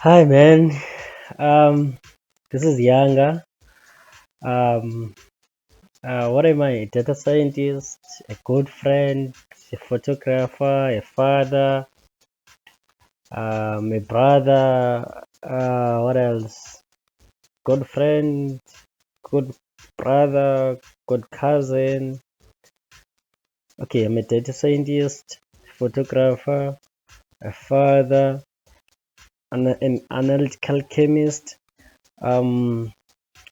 Hi, man. Um, this is Yanga. Um, what am I? Data scientist, a good friend, a photographer, a father, a brother. What else? Good friend, good brother, good cousin. Okay, I'm a data scientist, photographer, a father, an analytical chemist, a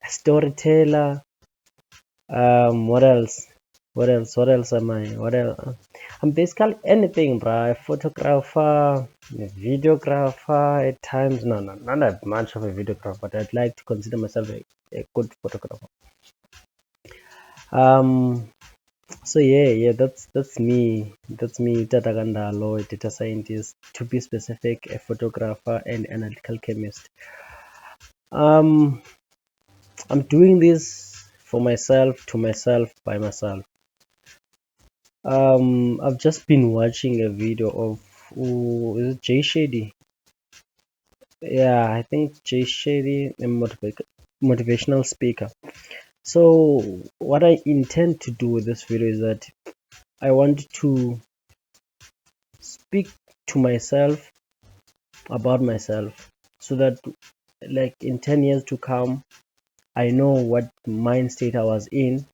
storyteller. What else? What else? What else am I? What else? I'm basically anything, bro. A photographer, a videographer at times. No, no, not that much of a videographer, but I'd like to consider myself a good photographer. Um, so yeah, that's me. That's me, Tatagandalo, a data scientist, to be specific, a photographer and analytical chemist. Um, I'm doing this for myself, to myself, by myself. I've just been watching a video of is it Jay Shady? Yeah, I think Jay Shady, a motivational speaker. So what I intend to do with this video is that I want to speak to myself about myself, so that like in 10 years to come, I know what mind state I was in,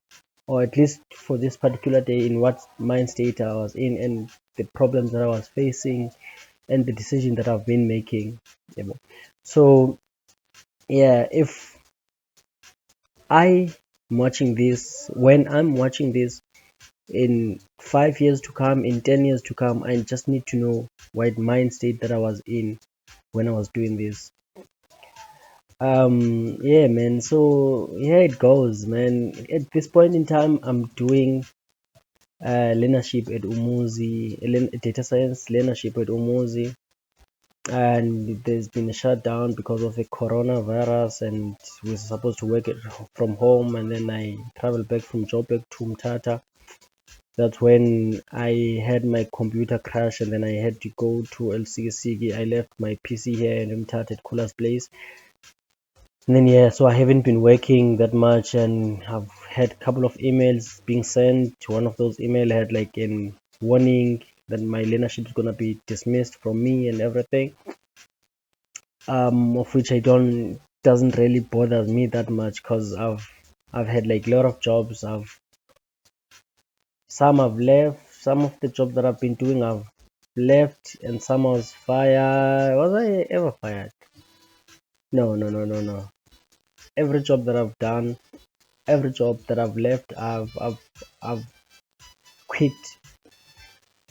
or at least for this particular day, in what mind state I was in, and the problems that I was facing, and the decision that I've been making. You know. So yeah, if I watching this, when I'm watching this in 5 years to come, in 10 years to come, I just need to know what mind state that I was in when I was doing this. Yeah, man. So here it goes, man. At this point in time, I'm doing learnership at Umuzi, data science learnership at Umuzi, and there's been a shutdown because of the coronavirus, and we're supposed to work from home, and then I traveled back from Joburg to Mtata. That's when I had my computer crash, and then I had to go to LCC. I left my PC here in Mtata at Kula's place, and then yeah, so I haven't been working that much, and I've had a couple of emails being sent. One of those email had like an warning that my learnership is gonna be dismissed from me and everything, of which I don't doesn't really bother me that much, because I've had like a lot of jobs. I've left. Some of the jobs that I've been doing I've left, and some I was fired. Was I ever fired? No, no, no, no, no. Every job that I've done, every job that I've left, I've quit.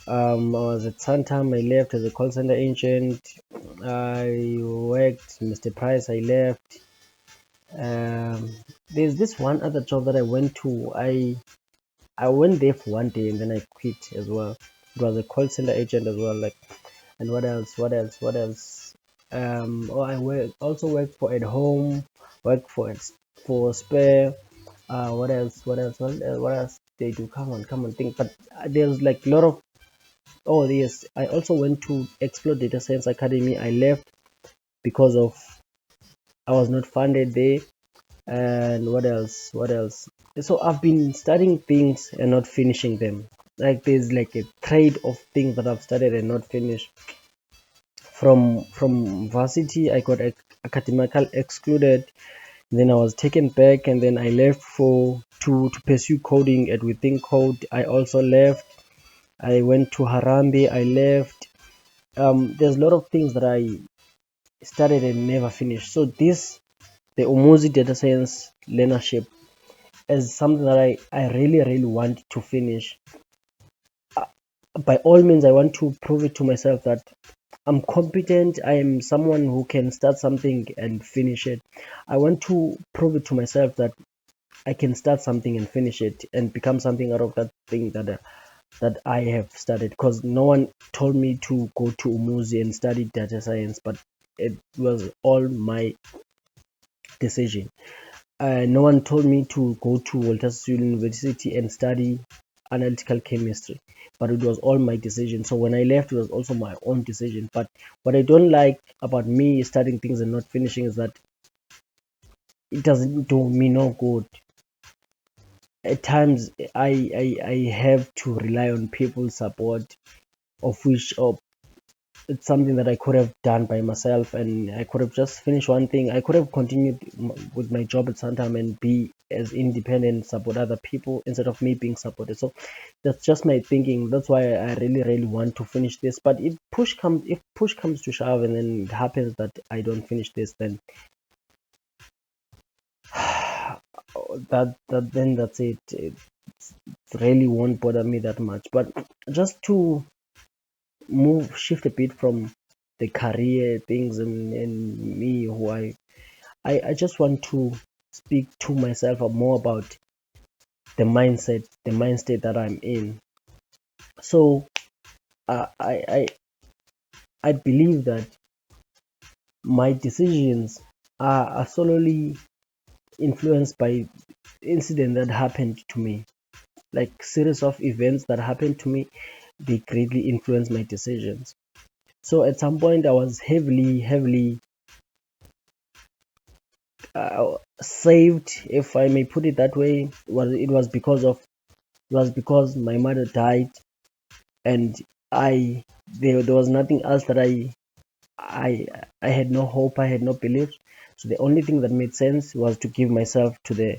I was at Santam. I left as a call center agent. I worked Mr. Price. I left. Um, there's this one other job that I went to. I went there for one day and then I quit as well. It was a call center agent as well. Like, and what else? What else? What else? Oh, also worked for at home. Worked for spare. What else? What else? What else they do? Come on, think. But there's like a lot of. Oh yes, I also went to Explore Data Science Academy. I left because of I was not funded there. And what else? What else? So I've been studying things and not finishing them. Like there's like a trade of things that I've studied and not finished. From varsity, I got academical excluded. Then I was taken back, and then I left for to pursue coding at Within Code. I also left. I went to Harambe. I left. There's a lot of things that I started and never finished. So this the Umuzi Data Science learnership is something that I really really want to finish. By all means, I want to prove it to myself that I'm competent. I am someone who can start something and finish it. I want to prove it to myself that I can start something and finish it and become something out of that thing that I have started. Because no one told me to go to Umuzi and study data science, but it was all my decision. No one told me to go to Walter University and study analytical chemistry, but it was all my decision. So when I left, it was also my own decision. But what I don't like about me starting things and not finishing is that it doesn't do me no good. At times, I have to rely on people's support, of which it's something that I could have done by myself, and I could have just finished one thing. I could have continued with my job at some time and be as independent, support other people instead of me being supported. So that's just my thinking. That's why I really, really want to finish this. But if push comes to shove, and then it happens that I don't finish this, then that's it. It really won't bother me that much. But just to shift a bit from the career things and me who I just want to speak to myself more about the mindset that I'm in. So I believe that my decisions are solely influenced by incident that happened to me, like series of events that happened to me. They greatly influence my decisions. So at some point I was heavily saved, if I may put it that way. It was because my mother died, and I there was nothing else that I I had no hope, I had no belief. So the only thing that made sense was to give myself to the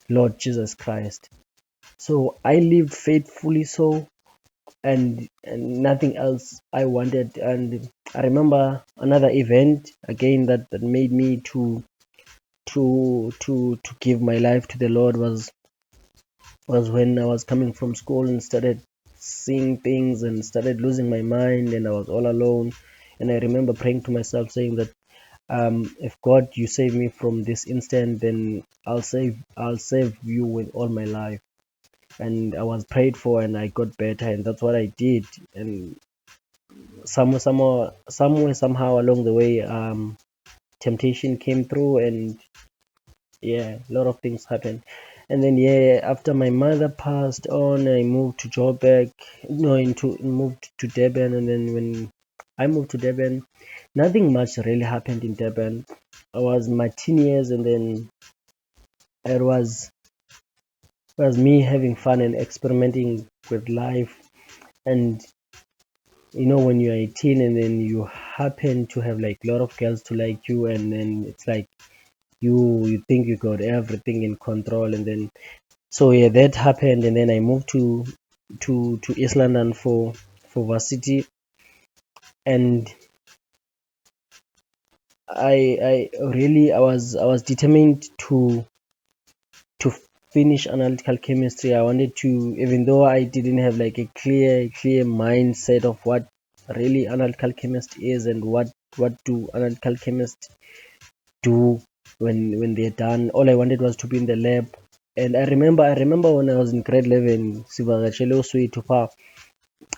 Lord Jesus Christ. So I lived faithfully, so and nothing else I wanted. And I remember another event again that made me to give my life to the Lord was when I was coming from school and started seeing things and started losing my mind, and I was all alone. And I remember praying to myself, saying that if God, you save me from this instant, then I'll save you with all my life. And I was prayed for, and I got better, and that's what I did. And somehow along the way, temptation came through, and yeah, a lot of things happened. And then yeah, after my mother passed on, I moved to Joburg, no, into moved to Durban. And then when I moved to Durban, nothing much really happened in Durban. I was in my teen years, and then it was me having fun and experimenting with life. And when you're 18, and then you happen to have like a lot of girls to like you, and then it's like you think you got everything in control. And then so yeah, that happened. And then I moved to East London for varsity. And I was determined to finish analytical chemistry. I wanted to, even though I didn't have like a clear mindset of what really analytical chemistry is, and what do analytical chemists do when they're done. All I wanted was to be in the lab. And I remember when I was in grade 11, sivakatshele uSweet pha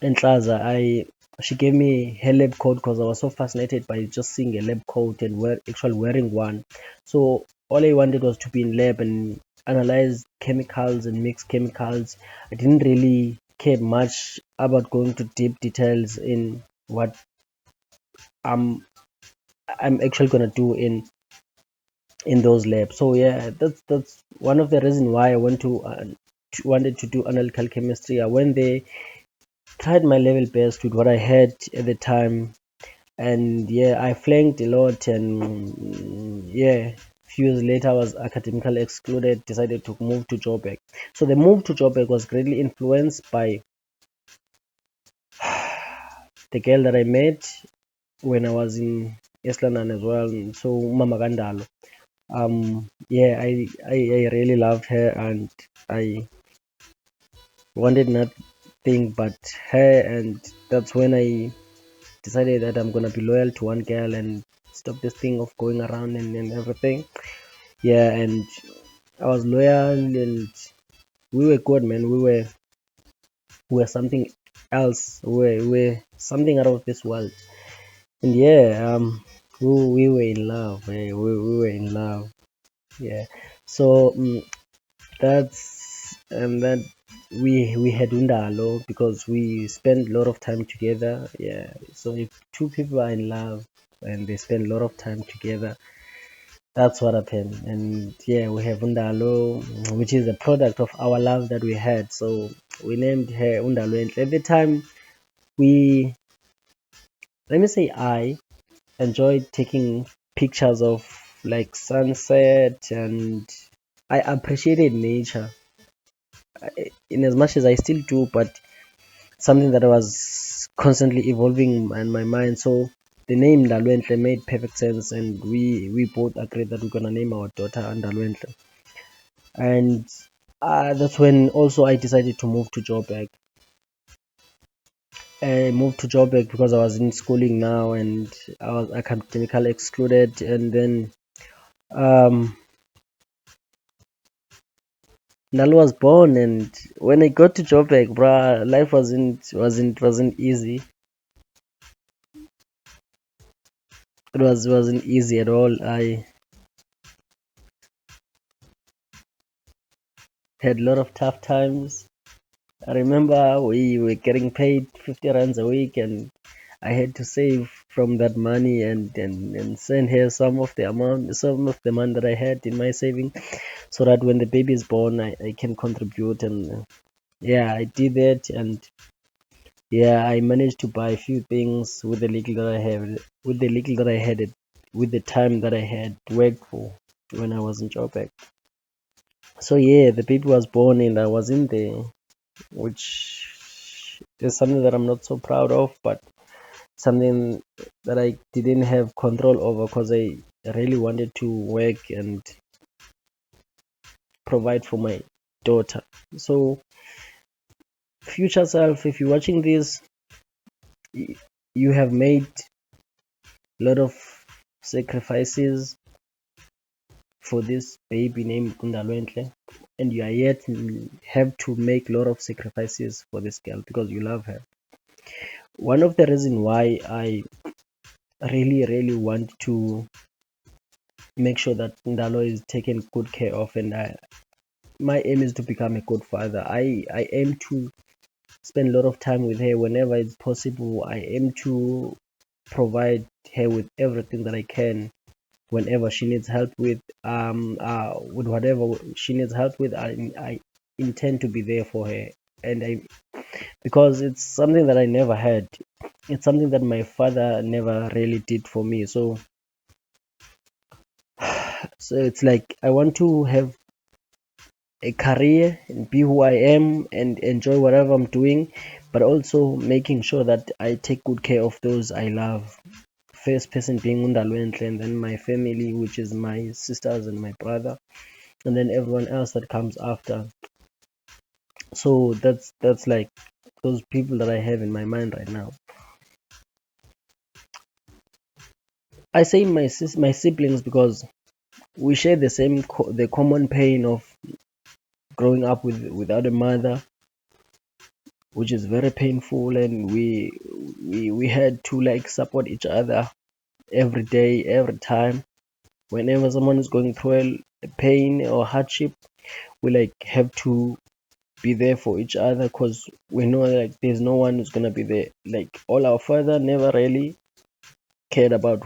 enhlaza, she gave me her lab coat because I was so fascinated by just seeing a lab coat and actually wearing one. So all I wanted was to be in lab and analyze chemicals and mix chemicals. I didn't really care much about going to deep details in what I'm I'm actually gonna do in those labs. So yeah, that's one of the reasons why I wanted to do analytical chemistry. I went there, tried my level best with what I had at the time, and yeah, I flanked a lot. And yeah, few years later, I was academically excluded. Decided to move to Joburg. So the move to Joburg was greatly influenced by the girl that I met when I was in East London as well. So Mama Gandalo. Yeah, I really loved her, and I wanted nothing but her. And that's when I decided that I'm gonna be loyal to one girl and stop this thing of going around and everything. Yeah, and I was loyal, and we were good, man. We were something else. We were something out of this world. And yeah, we were in love. We were in love. Yeah. So that's and then we had undalo because we spend a lot of time together. Yeah, so if two people are in love and they spend a lot of time together, that's what happened. And yeah, we have undalo, which is a product of our love that we had. So we named her undalo. And at the time, we let me say I enjoyed taking pictures of like sunset, and I appreciated nature in as much as I still do, but something that was constantly evolving in my mind. So the name Ndalwentle made perfect sense, and we both agreed that we're gonna name our daughter Ndalwentle. And that's when also I decided to move to Joburg. I moved to Joburg because I was in schooling now, and I was academically excluded. And then um, Nalu was born, and when I got to Joburg, bruh, life wasn't easy. It wasn't easy at all. I had a lot of tough times. I remember we were getting paid 50 rands a week, and I had to save from that money and send her some of the money that I had in my saving, so that when the baby is born, I can contribute. And yeah, I did that, and yeah, I managed to buy a few things with the little that I had, with the time that I had worked for when I was in Joburg. So yeah, the baby was born and I was in there, which is something that I'm not so proud of, but something that I didn't have control over because I really wanted to work and provide for my daughter. So, future self, if you're watching this, you have made a lot of sacrifices for this baby named Kundalwentle, and you are yet have to make a lot of sacrifices for this girl because you love her. One of the reasons why I really want to make sure that Ndalo is taken good care of, and my aim is to become a good father. I aim to spend a lot of time with her whenever it's possible. I aim to provide her with everything that I can whenever she needs help with whatever she needs help with. I intend to be there for her, and I because it's something that I never had. It's something that my father never really did for me. So it's like I want to have a career and be who I am and enjoy whatever I'm doing, but also making sure that I take good care of those I love. First person being Undalwentle, and then my family, which is my sisters and my brother, and then everyone else that comes after. So that's like those people that I have in my mind right now. I say my siblings because we share the the common pain of growing up without a mother, which is very painful, and we had to like support each other every day, every time. Whenever someone is going through a pain or hardship, we like have to be there for each other because we know like there's no one who's gonna be there. Like all our father never really cared about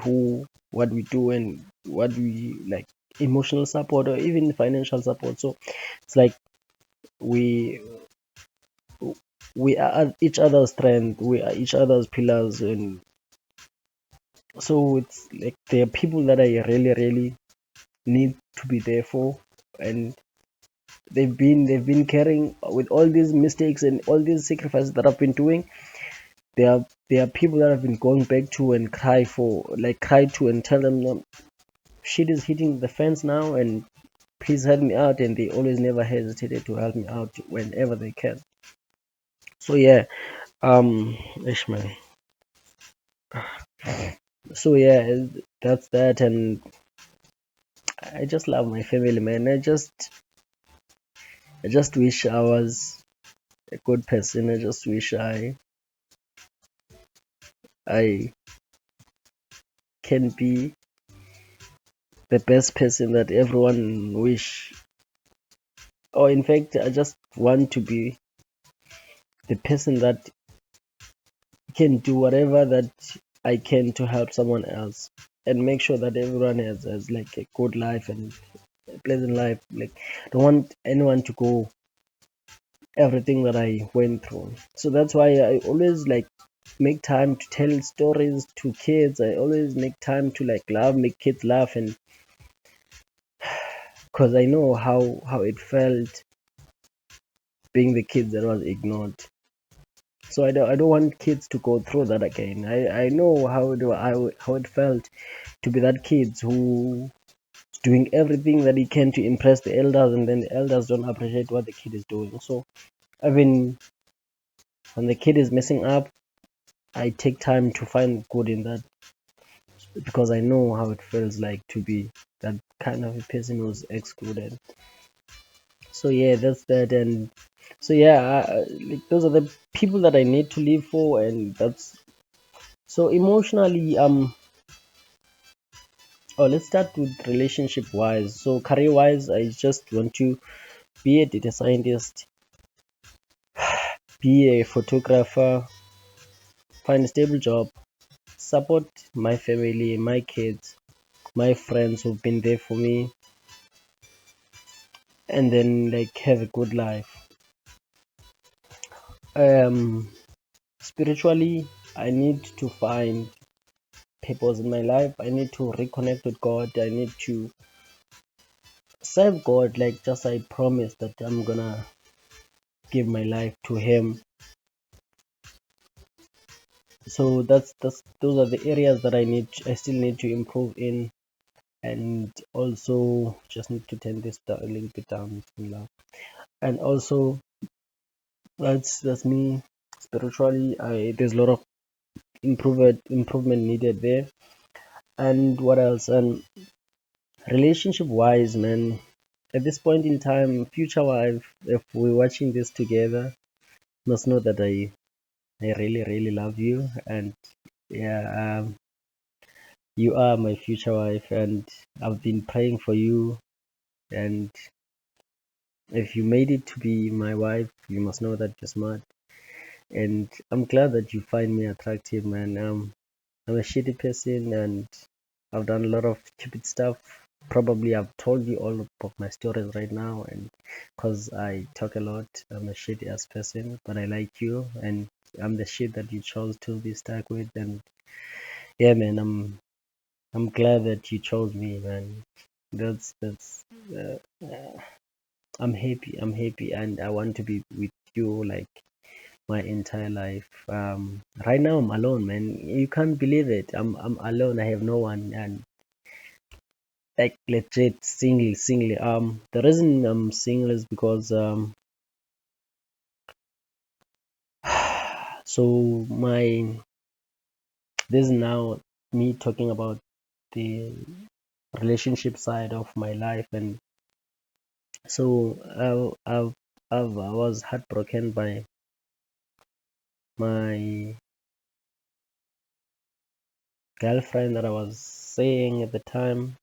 what we do and what we like, emotional support or even financial support. So it's like we we are each other's strength, we are each other's pillars. And so it's like there are people that I really need to be there for, and they've been carrying with all these mistakes and all these sacrifices that I've been doing. There are people that I've been going back to and cry to and tell them, no, shit is hitting the fence now, and please help me out. And they always never hesitated to help me out whenever they can. So yeah, Ishmael. So yeah, that's that. And I just love my family, man. I just wish I was a good person. I just wish I can be the best person that everyone wish. Or in fact, I just want to be the person that can do whatever that I can to help someone else and make sure that everyone has like a good life and a pleasant life. Like, I don't want anyone to go everything that I went through. So that's why I always like make time to tell stories to kids. I always make time to like laugh, make kids laugh, and because I know how it felt being the kids that was ignored. So I don't want kids to go through that again. I know how it felt to be that kids who is doing everything that he can to impress the elders, and then the elders don't appreciate what the kid is doing. So even when the kid is messing up, I take time to find good in that because I know how it feels like to be that kind of a person who's excluded. So yeah, that's that. And so yeah, like those are the people that I need to live for, and that's so emotionally. Oh, let's start with relationship wise. So career wise, I just want to be a data scientist, be a photographer, find a stable job, support my family, my kids, my friends who've been there for me, and then like have a good life. Um, Spiritually, I need to find purpose in my life. I need to reconnect with God. I need to serve God, like just I promised that I'm gonna give my life to Him. So that's those are the areas that I still need to improve in, and also just need to turn this down a little bit down. And also that's me spiritually. I There's a lot of improvement needed there. And what else? And relationship wise, man, at this point in time, future wife, if we're watching this together, must know that I really really love you, and yeah, you are my future wife, and I've been praying for you. And if you made it to be my wife, you must know that you're smart. And I'm glad that you find me attractive, man. I'm a shitty person, and I've done a lot of stupid stuff. Probably I've told you all of my stories right now, and because I talk a lot, I'm a shitty ass person. But I like you, and I'm the shit that you chose to be stuck with. And yeah, man, I'm glad that you chose me, man. That's I'm happy. I'm happy, and I want to be with you like my entire life. Right now I'm alone, man. You can't believe it. I'm alone. I have no one, and like legit single. The reason I'm single is because so my this is now me talking about the relationship side of my life. And so I was heartbroken by my girlfriend that I was seeing at the time.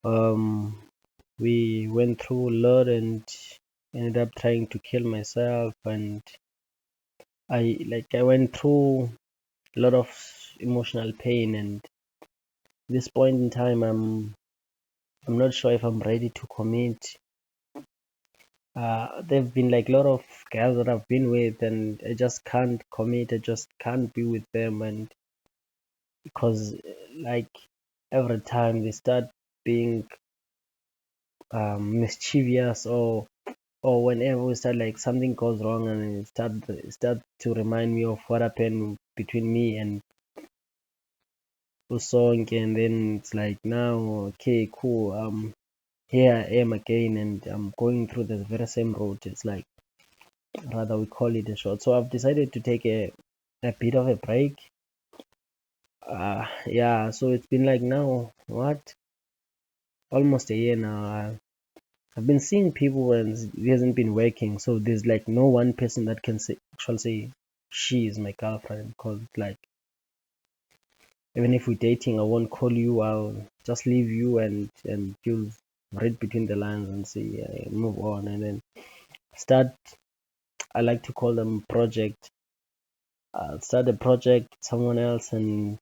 Um, we went through a lot and ended up trying to kill myself, and I went through a lot of emotional pain. And this point in time, I'm not sure if I'm ready to commit. There've been like a lot of guys that I've been with, and I just can't commit. I just can't be with them, and because like every time they start being mischievous, or whenever we start like something goes wrong, and it start to remind me of what happened between me and Usong. And then it's like, now okay, cool, here I am again, and I'm going through the very same route. It's like, rather we call it a short. So I've decided to take a bit of a break. Yeah, so it's been like now what, almost a year now. I've been seeing people and it hasn't been working. So there's like no one person that can actually say she is my girlfriend, because like even if we're dating, I won't call you. I'll just leave you, and you'll read between the lines and see, move on. And then start, I like to call them project. Start a project with someone else and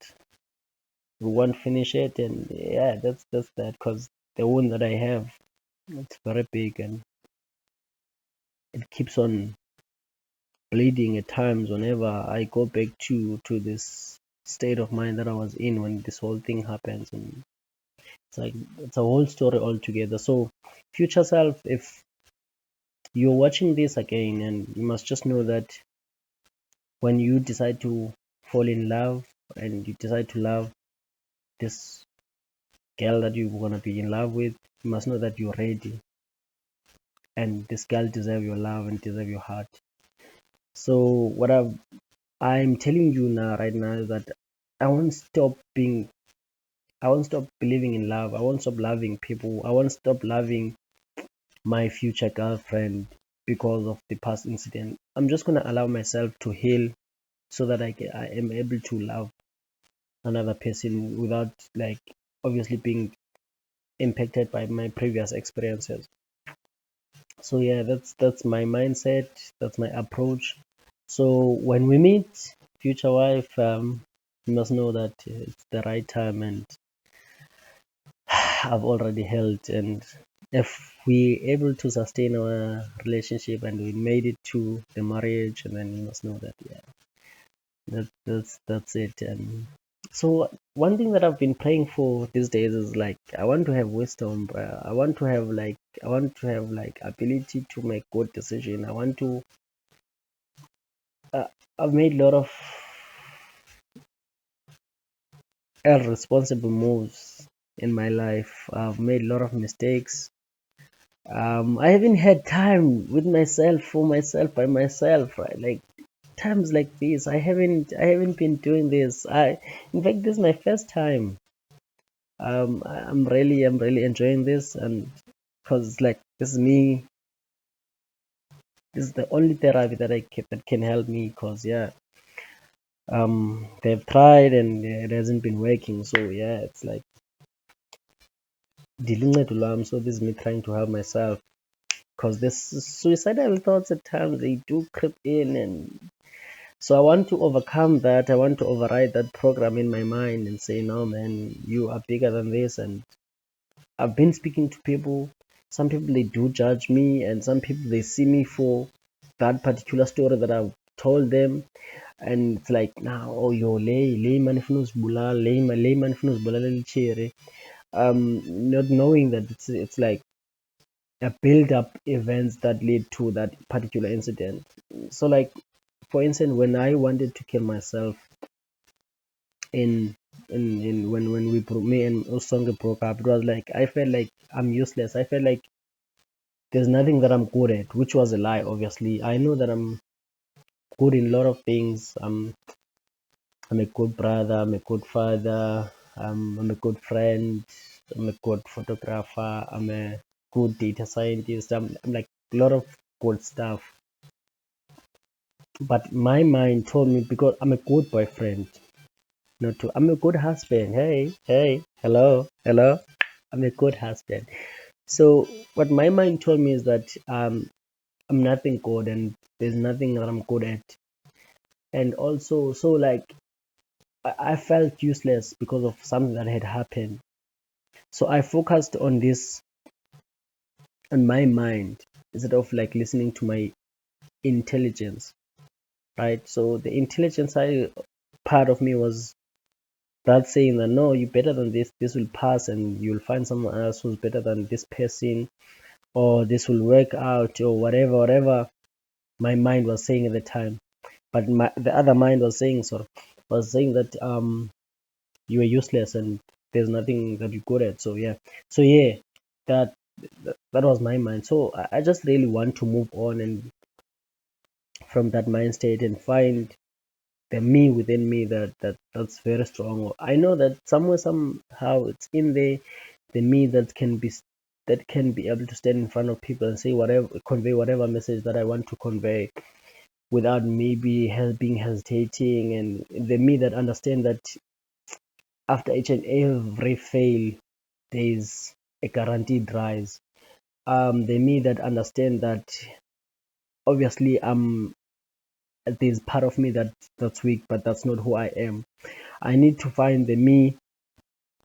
we won't finish it, and yeah, that's that, because the wound that I have, it's very big and it keeps on bleeding at times whenever I go back to this state of mind that I was in when this whole thing happens. And it's like it's a whole story altogether. So future self, if you're watching this again, and you must just know that when you decide to fall in love and you decide to love this girl that you're gonna be in love with, you must know that you're ready, and this girl deserve your love and deserve your heart. So what I'm telling you now, right now, is that I won't stop being, I won't stop believing in love. I won't stop loving people. I won't stop loving my future girlfriend because of the past incident. I'm just gonna allow myself to heal so that I am able to love another person without, like, obviously being impacted by my previous experiences. So yeah, that's my mindset, that's my approach. So when we meet, future wife, you must know that it's the right time, and I've already held. And if we able to sustain our relationship and we made it to the marriage, and then you must know that, yeah, that's it. And so one thing that I've been praying for these days is, like, I want to have wisdom, I want to have, like, I want to have, like, ability to make good decision. I want to uh, I've made a lot of irresponsible moves in my life. I've made a lot of mistakes. I haven't had time with myself, for myself, by myself, right? Like, times like this, I haven't been doing this. In fact, this is my first time. I'm really enjoying this, and because, like, this is me. This is the only therapy that that can help me. Because, yeah, they've tried and it hasn't been working. So yeah, it's like diluncedo lwam. So this is me trying to help myself, because this suicidal thoughts at times, they do creep in. And so I want to overcome that. I want to override that program in my mind and say, no, man, you are bigger than this. And I've been speaking to people. Some people, they do judge me, and some people, they see me for that particular story that I've told them. And it's like, now, oh, yo, lay man ifuna uzibulala, lay man ifuna uzibulalela ichere. Not knowing that it's like a build up events that lead to that particular incident. So, like, for instance, when I wanted to kill myself in when me and Osonga broke up, it was like I felt like I'm useless. I felt like there's nothing that I'm good at, which was a lie. Obviously, I know that I'm good in a lot of things. I'm a good brother. I'm a good father. I'm a good friend. I'm a good photographer. I'm a good data scientist. I'm like a lot of good stuff. But my mind told me, because I'm a good boyfriend, not to. I'm a good husband. Hey, hey, hello, hello. I'm a good husband. So what my mind told me is that I'm nothing good, and there's nothing that I'm good at. And also, so, like, I felt useless because of something that had happened. So I focused on this, on my mind, instead of, like, listening to my intelligence, right? So the intelligence part of me was that saying that, no, you're better than this will pass, and you'll find someone else who's better than this person, or this will work out, or whatever my mind was saying at the time. But the other mind was saying, that you are useless, and there's nothing that you're good at. So yeah, that that was my mind. So I just really want to move on, and from that mind state, and find the me within me, that's very strong. I know that somewhere, somehow, it's in there, the me that can be able to stand in front of people and say whatever, convey whatever message that I want to convey, without maybe being hesitating. And the me that understand that after each and every fail, there is a guaranteed rise. The me that understand that obviously there's part of me that's weak, but that's not who I am. I need to find the me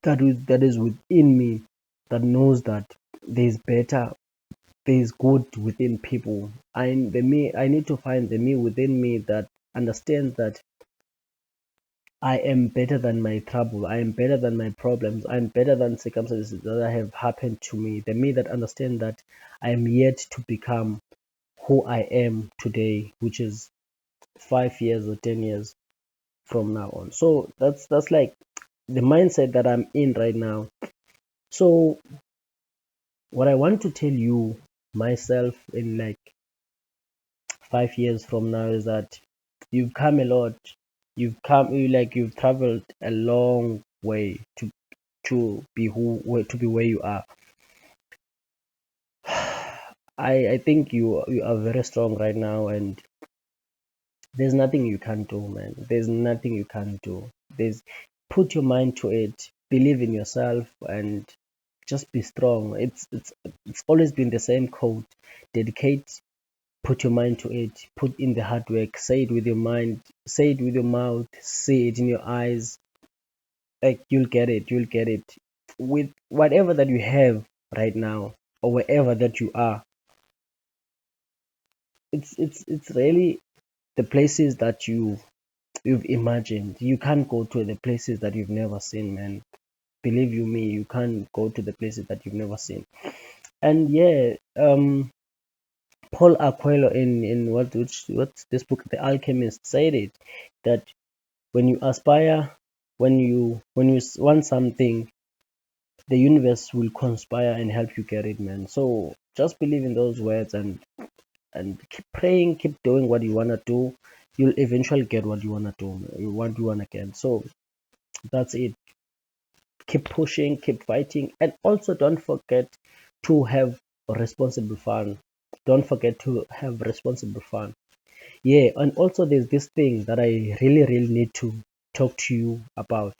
that is within me, that knows that there's better, there's good within people. I need to find the me within me that understands that I am better than my trouble. I am better than my problems. I'm better than circumstances that have happened to me. The me that understands that I am yet to become who I am today, which is 5 years or 10 years from now on. So that's like the mindset that I'm in right now. So what I want to tell you myself in like 5 years from now is that you've come a lot. You've traveled a long way to be where you are. I think you are very strong right now, and there's nothing you can't do, man. There's nothing you can't do. There's Put your mind to it, believe in yourself, and just be strong. It's always been the same code. Dedicate, put your mind to it, put in the hard work, say it with your mind, say it with your mouth, see it in your eyes. Like you'll get it. With whatever that you have right now, or wherever that you are, it's really the places that you've imagined. You can't go to the places that you've never seen, man. Believe you me, you can't go to the places that you've never seen. And yeah, Paul Aquilo in what's this book, The Alchemist, said it, that when you aspire, when you want something, the universe will conspire and help you get it, man. So just believe in those words, and keep praying, keep doing what you wanna do. You'll eventually get what you wanna do, what you wanna get. So that's it. Keep pushing, keep fighting, and also don't forget to have responsible fun. Don't forget to have responsible fun. Yeah, and also there's this thing that I really need to talk to you about.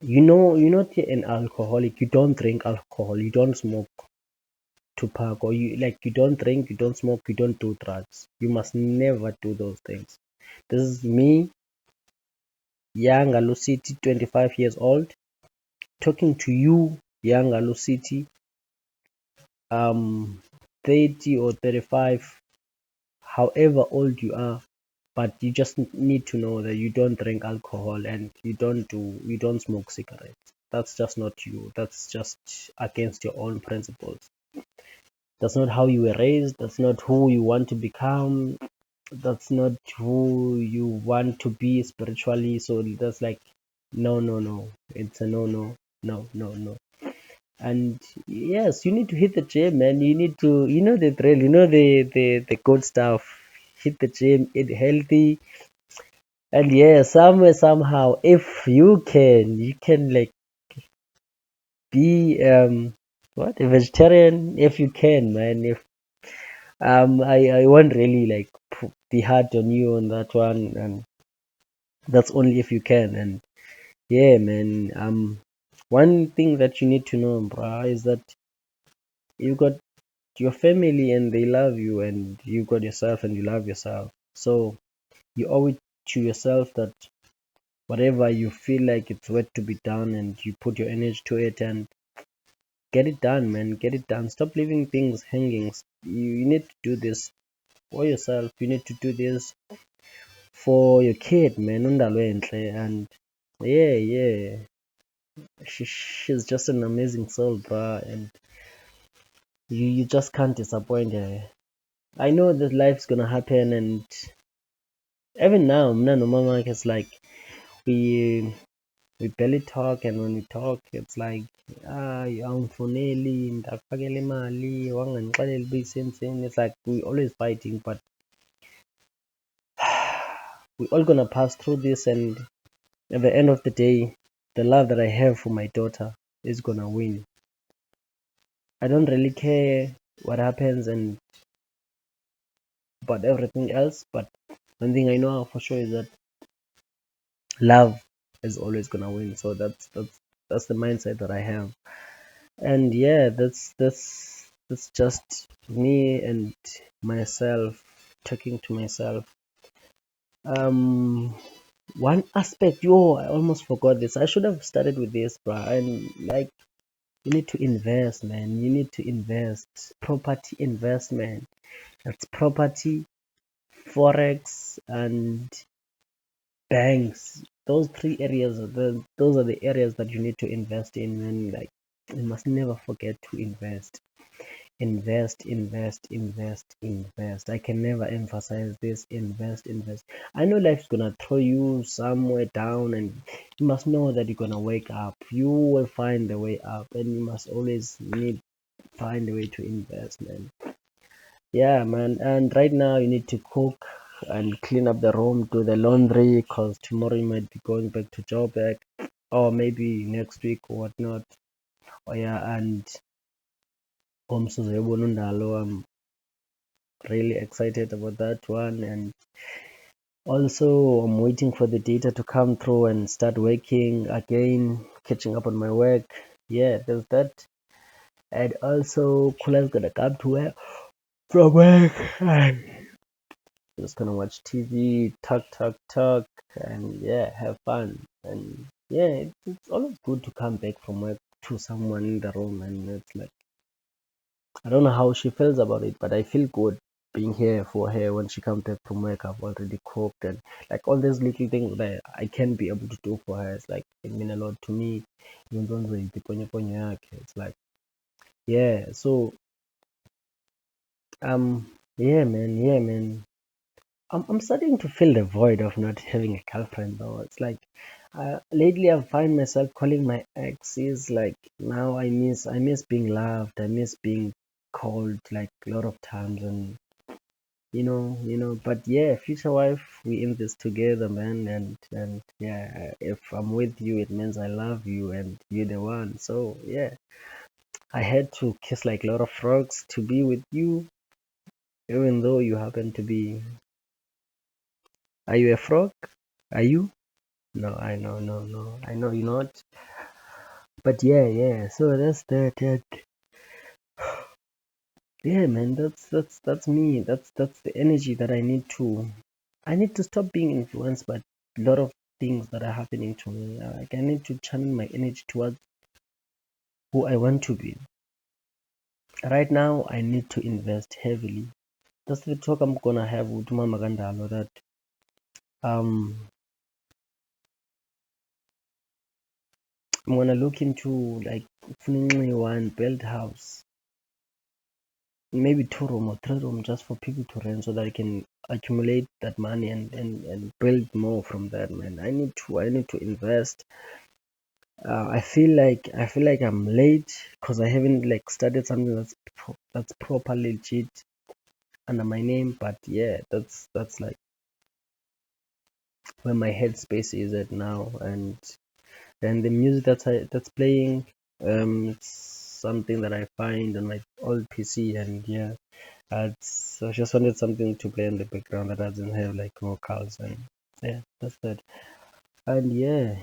You're not an alcoholic. You don't drink alcohol. You don't smoke tobacco. You don't drink. You don't smoke. You don't do drugs. You must never do those things. This is me, Yanga Lucity, 25 years old, talking to you, Yanga Lucity, 30 or 35, however old you are. But you just need to know that you don't drink alcohol, and you don't smoke cigarettes. That's just not you. That's just against your own principles. That's not how you were raised. That's not who you want to become. That's not who you want to be spiritually. So that's like, no, no, no. It's a no, no, no, no, no. And yes, you need to hit the gym, man. You need to, the drill, the good stuff. Hit the gym, eat healthy, and yeah, somewhere somehow, if you can like be what, a vegetarian, if you can, man. If I won't really like be hard on you on that one, and that's only if you can. And yeah, man. One thing that you need to know, brah, is that you got your family and they love you, and you got yourself and you love yourself. So you owe it to yourself that whatever you feel like it's worth to be done, and you put your energy to it and get it done, man. Get it done. Stop leaving things hanging. You need to do this for yourself. You need to do this for your kid, man. And yeah, yeah. She's just an amazing soul, bro. And you just can't disappoint her. I know that life's gonna happen, and even now, Mna no Mama, it's like we we barely talk, and when we talk, it's like, awungifoneli, ndakufakela imali, wangandixelela uba isenzeni. It's like we always fighting, but we all gonna pass through this, and at the end of the day, the love that I have for my daughter is gonna win. I don't really care what happens and about everything else, but one thing I know for sure is that love is always gonna win. So that's the mindset that I have. And yeah, it's just me and myself talking to myself. Um, one aspect, yo, I almost forgot this. I should have started with this, bro. And like, you need to invest, man. You need to invest. Property investment. That's property, forex, and banks. Those three areas, those are the areas that you need to invest in, and like, you must never forget to invest. Invest, invest, invest, invest. I can never emphasize this. Invest, invest. I know life's gonna throw you somewhere down, and you must know that you're gonna wake up. You will find the way up, and you must always need find a way to invest, man. Yeah, man. And right now you need to cook and clean up the room, do the laundry, because tomorrow you might be going back to job back, or maybe next week or whatnot. Oh yeah, and I'm really excited about that one. And also I'm waiting for the data to come through and start working again, catching up on my work. Yeah, there's that. And also Kula's gonna come to work from work and just gonna watch TV, talk, and yeah, have fun. And yeah, it's always good to come back from work to someone in the room, and it's like, I don't know how she feels about it, but I feel good being here for her when she comes back from work. I've already cooked, and like all these little things that I can be able to do for her. It's like it mean a lot to me. Even though it's like, yeah. So yeah man. I'm starting to feel the void of not having a girlfriend though. It's like lately I find myself calling my exes. Like now I miss being loved. I miss being called like a lot of times, and but yeah, future wife, we in this together, man. And yeah, if I'm with you, it means I love you and you're the one. So yeah, I had to kiss like a lot of frogs to be with you, even though you happen to be. Are you a frog? Are you? No, I know, no. I know you're not. But yeah. So that's that. Yeah, man. That's me. That's the energy that I need to. I need to stop being influenced by a lot of things that are happening to me. Like I need to channel my energy towards who I want to be. Right now, I need to invest heavily. That's the talk I'm gonna have with Mama Gandalo. That um, I'm gonna look into like one build house, maybe 2 room or 3 room, just for people to rent, so that I can accumulate that money and build more from that. Man, I need to invest. I feel like I'm late because I haven't like started something that's proper legit under my name. But yeah, that's like where my headspace is at now. And then the music that's playing, it's something that I find on my old PC. And yeah, I just wanted something to play in the background that doesn't have like vocals. And yeah, that's that. And yeah,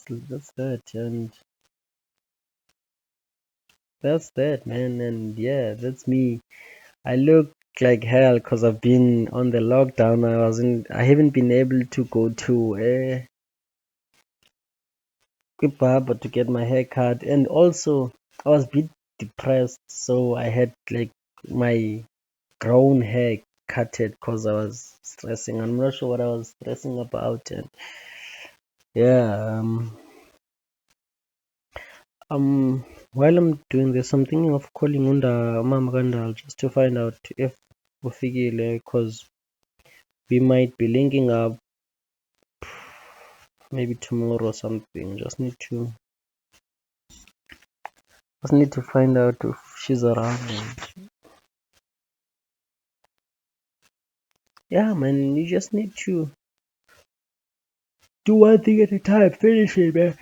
that's that. And that's that, man. And yeah, that's me. I look like hell because I've been on the lockdown. I haven't been able to go to quick barber to get my hair cut, and also I was a bit depressed, so I had like my grown hair cutted because I was stressing. I'm not sure what I was stressing about, and yeah, while I'm doing this, I'm thinking of calling Unda Mama Gandal just to find out if ufikile, because we might be linking up maybe tomorrow or something. Just need to find out if she's around. And yeah, man, you just need to do one thing at a time. Finish it, man.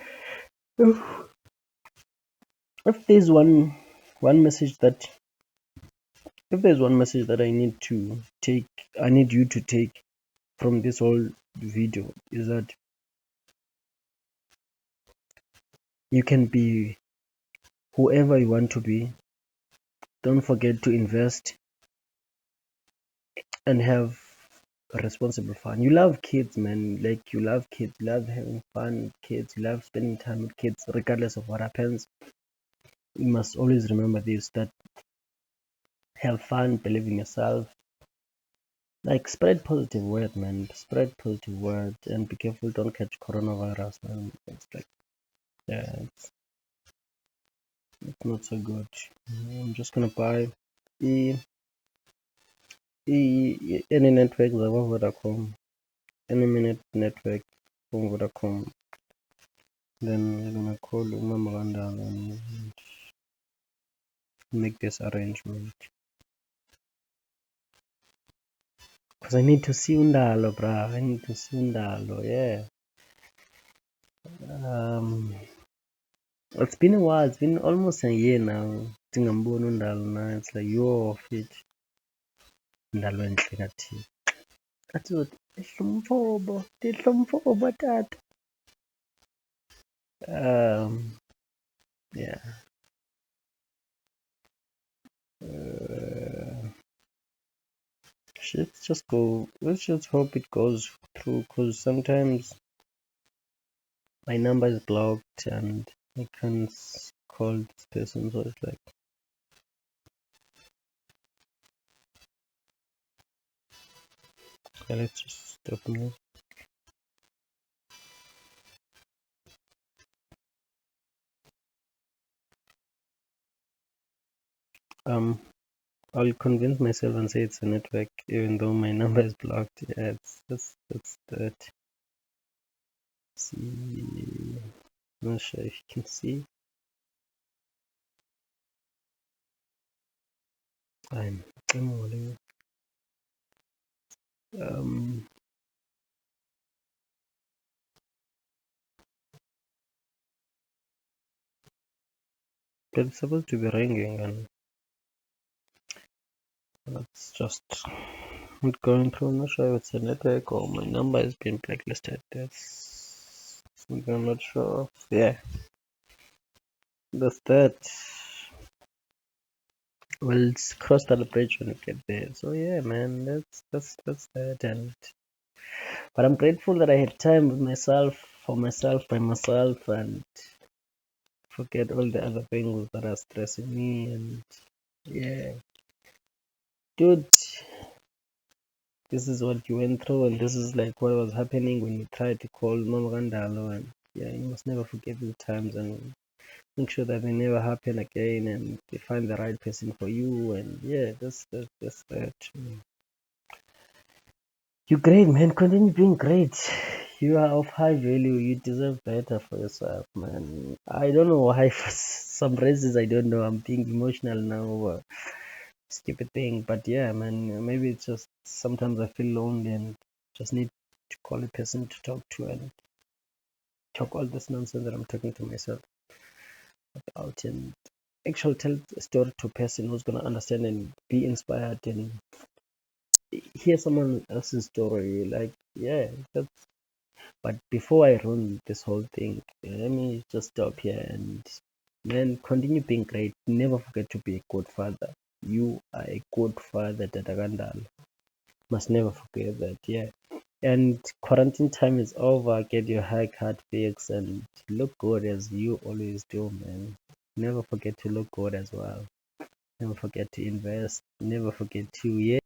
If, if there's one message that if there's one message that I need you to take from this whole video, is that you can be whoever you want to be, Don't forget to invest and have responsible fun. You love kids, man. Like you love kids, you love having fun with kids, you love spending time with kids, regardless of what happens. You must always remember this, that have fun, believe in yourself. Like spread positive word, man. Spread positive word and be careful, don't catch coronavirus, man. It's like yeah, it's not so good. I'm just gonna buy e, any network that Vodacom, any minute network from Vodacom. Then we're gonna call Mama and make this arrangement. Cause I need to see Undalo, bruh. I need to see Undalo, yeah. It's been a while. It's been almost a year now. Ndingamboni Undalo now. It's like you're fit. Undalo enhle kathi. Athi uthi ihlumfobo tata. Yeah. Let's just go. Let's just hope it goes through. Cause sometimes my number is blocked and I can't call this person. So it's like. Yeah, let's just stop now. I'll convince myself and say it's a network, even though my number is blocked. Yeah, that's that. See, not sure if you can see. I'm holding. But it's supposed to be ringing, and it's just not going through. I'm not sure if it's a network or my number has been blacklisted. That's something I'm not sure of. Yeah, that's that. We'll cross that bridge when we get there. So yeah, man, that's that. And but I'm grateful that I had time with myself, for myself, by myself, and forget all the other things that are stressing me. And yeah, dude, this is what you went through, and this is like what was happening when you tried to call Mama Gandalo. And yeah, you must never forget these times and make sure that they never happen again, and you find the right person for you. And yeah, that's that. You're great, man. Continue being great. You are of high value. You deserve better for yourself, man. I don't know why, for some reasons, I don't know. I'm being emotional now over stupid thing, but yeah, man. Maybe it's just sometimes I feel lonely and just need to call a person to talk to and talk all this nonsense that I'm talking to myself about, and actually tell a story to a person who's gonna understand and be inspired and hear someone else's story. Like, yeah, that's. But before I run this whole thing, let me just stop here and then continue being great. Never forget to be a good father. You are a good father, Dadagandal. Must never forget that, yeah. And quarantine time is over. Get your haircut fixed and look good as you always do, man. Never forget to look good as well. Never forget to invest. Never forget to, yeah.